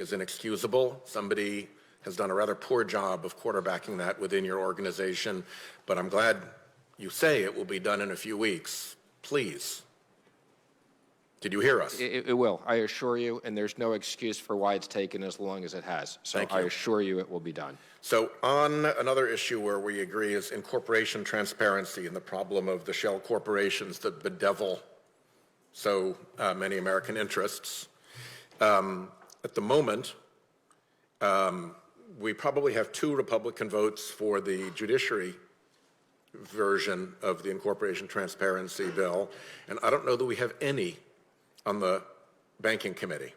is inexcusable. Somebody has done a rather poor job of quarterbacking that within your organization, but I'm glad you say it will be done in a few weeks. Please. Did you hear us? It will, I assure you, and there's no excuse for why it's taken as long as it has. So I assure you it will be done. So on another issue where we agree is incorporation transparency and the problem of the shell corporations that bedevil so many American interests. At the moment, we probably have 2 Republican votes for the judiciary version of the incorporation transparency bill, and I don't know that we have any on the banking committee.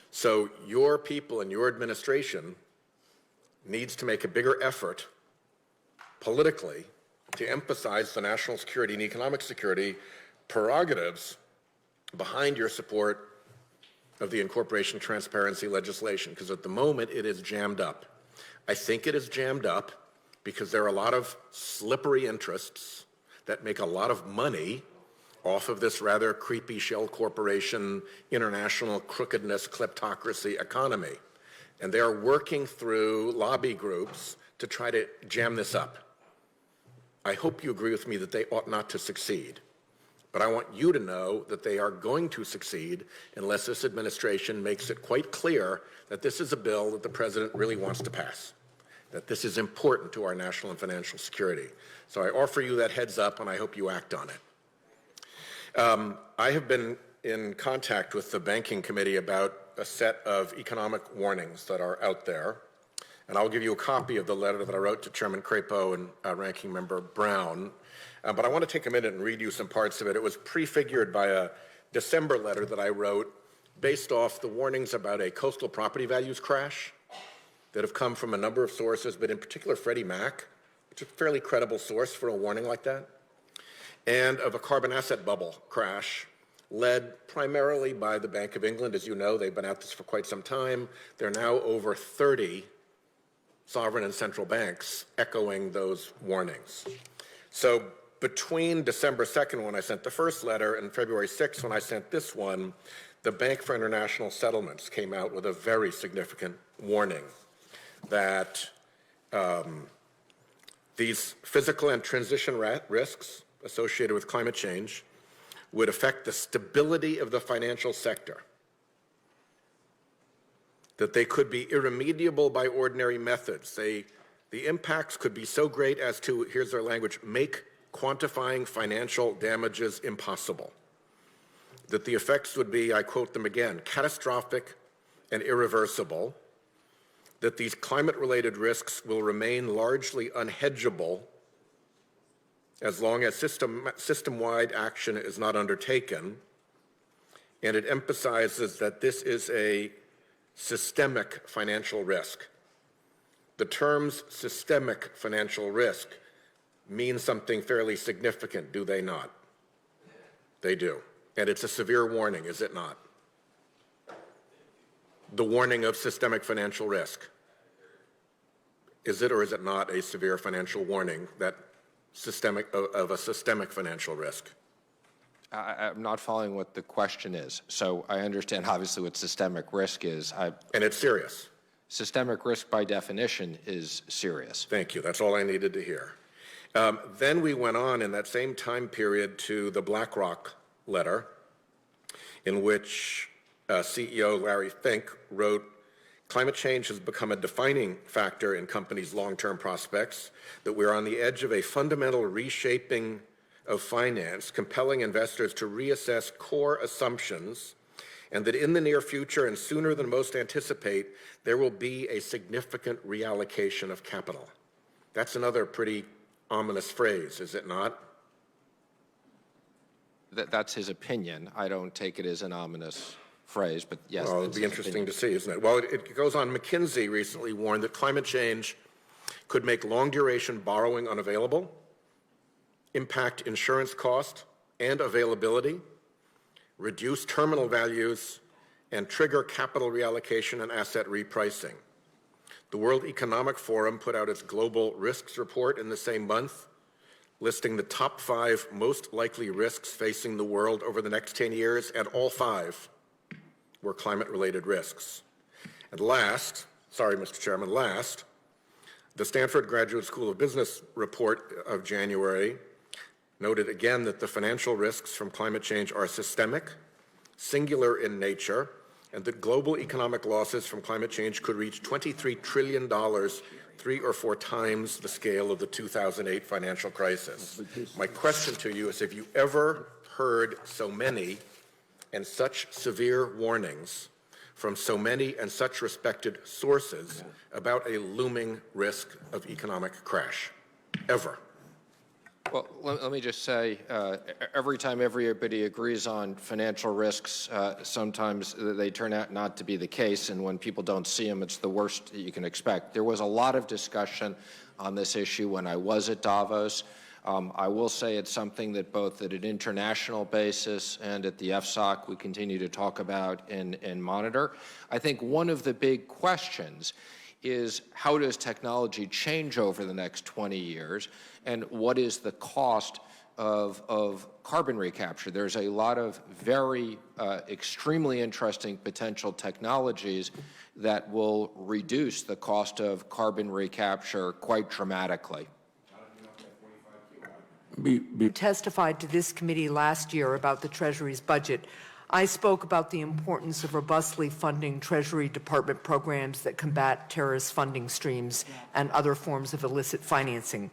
So your people and your administration needs to make a bigger effort politically to emphasize the national security and economic security prerogatives behind your support of the incorporation transparency legislation, because at the moment it is jammed up. I think it is jammed up because there are a lot of slippery interests that make a lot of money off of this rather creepy shell corporation, international crookedness, kleptocracy economy. And they are working through lobby groups to try to jam this up. I hope you agree with me that they ought not to succeed. But I want you to know that they are going to succeed unless this administration makes it quite clear that this is a bill that the president really wants to pass, that this is important to our national and financial security. So I offer you that heads up, and I hope you act on it. I have been in contact with the Banking Committee about a set of economic warnings that are out there, and I'll give you a copy of the letter that I wrote to Chairman Crapo and Ranking Member Brown. But I want to take a minute and read you some parts of it. It was prefigured by a December letter that I wrote based off the warnings about a coastal property values crash that have come from a number of sources, but in particular Freddie Mac, which is a fairly credible source for a warning like that, and of a carbon asset bubble crash led primarily by the Bank of England. As you know, they've been at this for quite some time. There are now over 30 sovereign and central banks echoing those warnings. So between December 2nd, when I sent the first letter, and February 6th, when I sent this one, the Bank for International Settlements came out with a very significant warning that these physical and transition risks associated with climate change would affect the stability of the financial sector, that they could be irremediable by ordinary methods. The impacts could be so great as to, here's their language, make quantifying financial damages impossible. That the effects would be, I quote them again, catastrophic and irreversible, that these climate-related risks will remain largely unhedgeable as long as system-wide action is not undertaken, and it emphasizes that this is a systemic financial risk. The terms systemic financial risk mean something fairly significant, do they not? They do. And it's a severe warning, is it not? The warning of systemic financial risk. Is it or is it not a severe financial warning that of a systemic financial risk? I'm not following what the question is. So I understand obviously what systemic risk is. And it's serious. Systemic risk by definition is serious. Thank you. That's all I needed to hear. Then we went on in that same time period to the BlackRock letter, in which CEO Larry Fink wrote, climate change has become a defining factor in companies' long-term prospects, that we're on the edge of a fundamental reshaping of finance, compelling investors to reassess core assumptions, and that in the near future, and sooner than most anticipate, there will be a significant reallocation of capital. That's another pretty ominous phrase, is it not? That's his opinion. I don't take it as an ominous phrase, but yes. Well, it'll be interesting to see, isn't it? Well, it goes on. McKinsey recently warned that climate change could make long-duration borrowing unavailable, impact insurance cost and availability, reduce terminal values, and trigger capital reallocation and asset repricing. The World Economic Forum put out its Global Risks Report in the same month, listing the top 5 most likely risks facing the world over the next 10 years, and all 5 were climate-related risks. And last, sorry, Mr. Chairman, last, the Stanford Graduate School of Business report of January noted again that the financial risks from climate change are systemic, singular in nature, and that global economic losses from climate change could reach $23 trillion, 3 or 4 times the scale of the 2008 financial crisis. My question to you is, have you ever heard so many and such severe warnings from so many and such respected sources about a looming risk of economic crash? Ever? Well, let me just say, every time everybody agrees on financial risks, sometimes they turn out not to be the case, and when people don't see them, it's the worst that you can expect. There was a lot of discussion on this issue when I was at Davos. I will say it's something that both at an international basis and at the FSOC we continue to talk about and monitor. I think one of the big questions is how does technology change over the next 20 years, and what is the cost of carbon recapture? There's a lot of very extremely interesting potential technologies that will reduce the cost of carbon recapture quite dramatically. Testified to this committee last year about the Treasury's budget. I spoke about the importance of robustly funding Treasury Department programs that combat terrorist funding streams and other forms of illicit financing.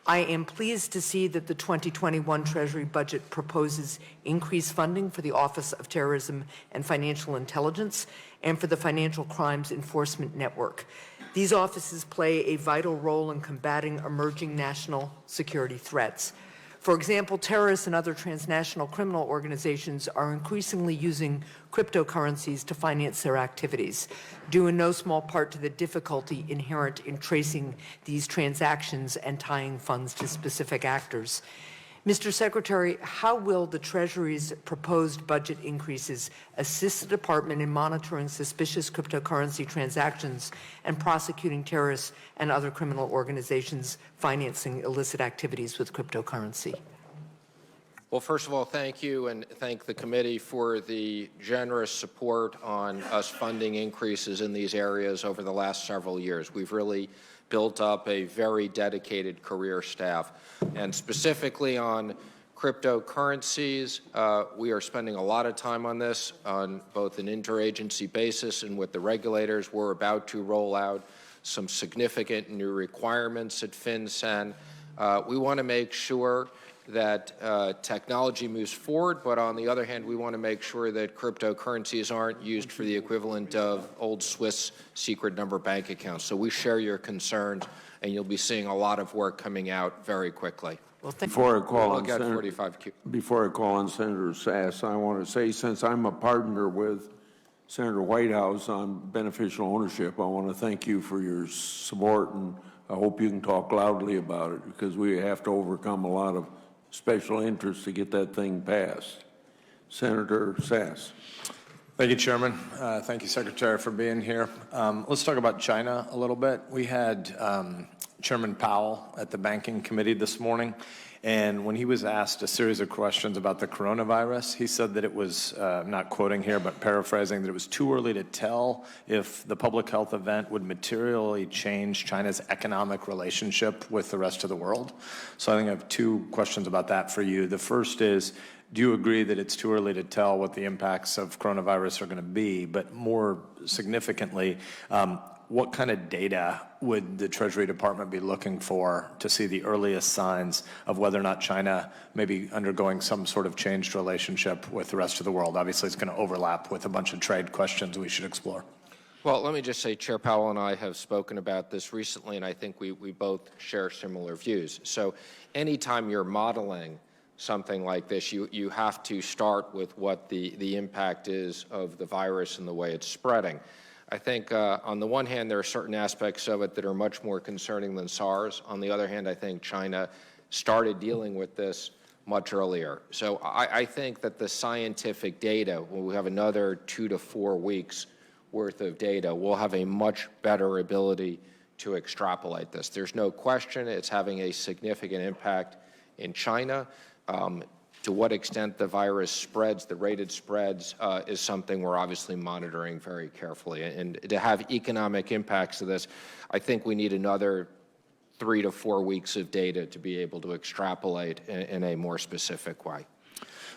I am pleased to see that the 2021 Treasury budget proposes increased funding for the Office of Terrorism and Financial Intelligence and for the Financial Crimes Enforcement Network. These offices play a vital role in combating emerging national security threats. For example, terrorists and other transnational criminal organizations are increasingly using cryptocurrencies to finance their activities, due in no small part to the difficulty inherent in tracing these transactions and tying funds to specific actors. Mr. Secretary, how will the Treasury's proposed budget increases assist the Department in monitoring suspicious cryptocurrency transactions and prosecuting terrorists and other criminal organizations financing illicit activities with cryptocurrency? Well, first of all, thank you, and thank the committee for the generous support on us funding increases in these areas over the last several years. We've really built up a very dedicated career staff. And specifically on cryptocurrencies, we are spending a lot of time on this on both an interagency basis and with the regulators. We're about to roll out some significant new requirements at FinCEN. We want to make sure that technology moves forward, but on the other hand, we want to make sure that cryptocurrencies aren't used for the equivalent of old Swiss secret number bank accounts. So we share your concerns, and you'll be seeing a lot of work coming out very quickly. Well, Before I call on Senator, Senator Sass, I want to say, since I'm a partner with Senator Whitehouse on beneficial ownership, I want to thank you for your support, and I hope you can talk loudly about it, because we have to overcome a lot of special interests to get that thing passed. Senator Sass. Thank you, Chairman. Thank you, Secretary, for being here. Let's talk about China a little bit. We had Chairman Powell at the Banking Committee this morning, and when he was asked a series of questions about the coronavirus, he said that it was, I'm not quoting here, but paraphrasing, that it was too early to tell if the public health event would materially change China's economic relationship with the rest of the world. So I think I have two questions about that for you. The first is, do you agree that it's too early to tell what the impacts of coronavirus are going to be? But more significantly, what kind of data would the Treasury Department be looking for to see the earliest signs of whether or not China may be undergoing some sort of changed relationship with the rest of the world? Obviously, it's going to overlap with a bunch of trade questions we should explore. well, let me just say, Chair Powell and I have spoken about this recently, and I think we both share similar views. So anytime you're modeling something like this, you have to start with what the impact is of the virus and the way it's spreading. I think on the one hand, there are certain aspects of it that are much more concerning than SARS. On the other hand, I think China started dealing with this much earlier. So I think that the scientific data, when we have another 2 to 4 weeks worth of data, we'll have a much better ability to extrapolate this. There's no question it's having a significant impact in China. To what extent the virus spreads, the rate it spreads, is something we're obviously monitoring very carefully. And to have economic impacts of this, I think we need another 3 to 4 weeks of data to be able to extrapolate in a more specific way.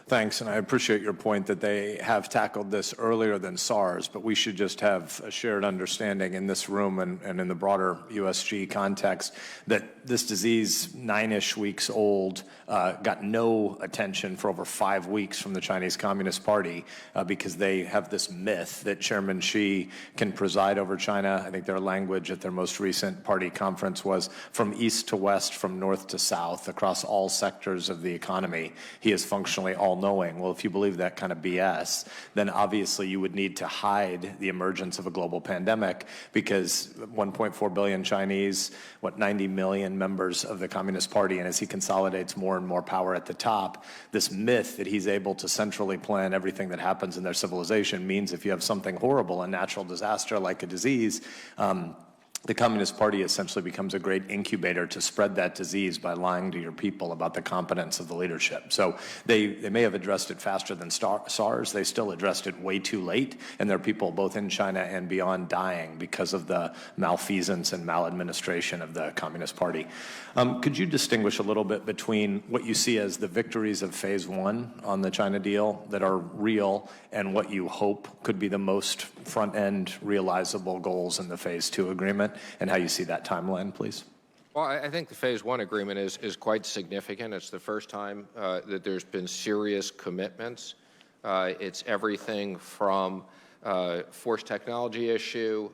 Thanks, and I appreciate your point that they have tackled this earlier than SARS, but we should just have a shared understanding in this room and in the broader USG context that this disease, 9-ish weeks old, got no attention for over 5 weeks from the Chinese Communist Party because they have this myth that Chairman Xi can preside over China. I think their language at their most recent party conference was from east to west, from north to south, across all sectors of the economy. He is functionally all-knowing. Well, if you believe that kind of BS, then obviously you would need to hide the emergence of a global pandemic because 1.4 billion Chinese, 90 million members of the Communist Party, and as he consolidates more and more power at the top, this myth that he's able to centrally plan everything that happens in their civilization means if you have something horrible, a natural disaster like a disease, the Communist Party essentially becomes a great incubator to spread that disease by lying to your people about the competence of the leadership. So they may have addressed it faster than SARS. They still addressed it way too late, and there are people both in China and beyond dying because of the malfeasance and maladministration of the Communist Party. Could you distinguish a little bit between what you see as the victories of phase 1 on the China deal that are real and what you hope could be the most front-end realizable goals in the phase 2 agreement, and how you see that timeline, please? Well, I think the phase 1 agreement is quite significant. It's the first time that there's been serious commitments. It's everything from forced technology issue,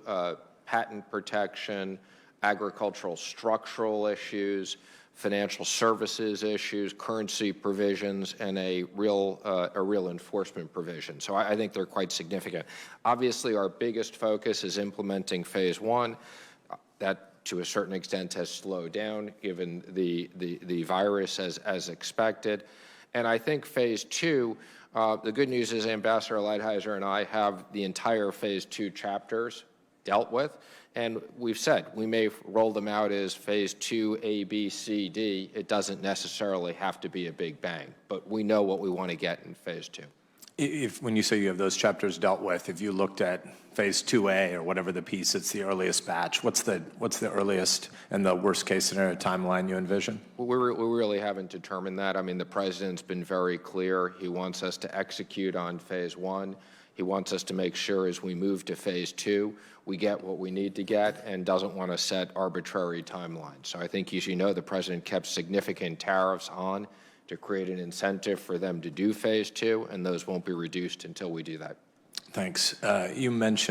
patent protection, agricultural structural issues, financial services issues, currency provisions, and a real enforcement provision. So I think they're quite significant. Obviously, our biggest focus is implementing phase 1. That, to a certain extent, has slowed down given the virus as expected. And I think phase 2, the good news is Ambassador Lighthizer and I have the entire phase 2 chapters dealt with. And we've said we may roll them out as phase 2, A, B, C, D. It doesn't necessarily have to be a big bang, but we know what we want to get in phase 2. When you say you have those chapters dealt with, if you looked at phase 2A or whatever the piece, it's the earliest batch. What's the earliest and the worst case scenario timeline you envision? We really haven't determined that. I mean, the president's been very clear. He wants us to execute on phase 1. He wants us to make sure as we move to phase 2, we get what we need to get and doesn't want to set arbitrary timelines. So I think, as you know, the president kept significant tariffs on to create an incentive for them to do phase 2, and those won't be reduced until we do that. Thanks. You mentioned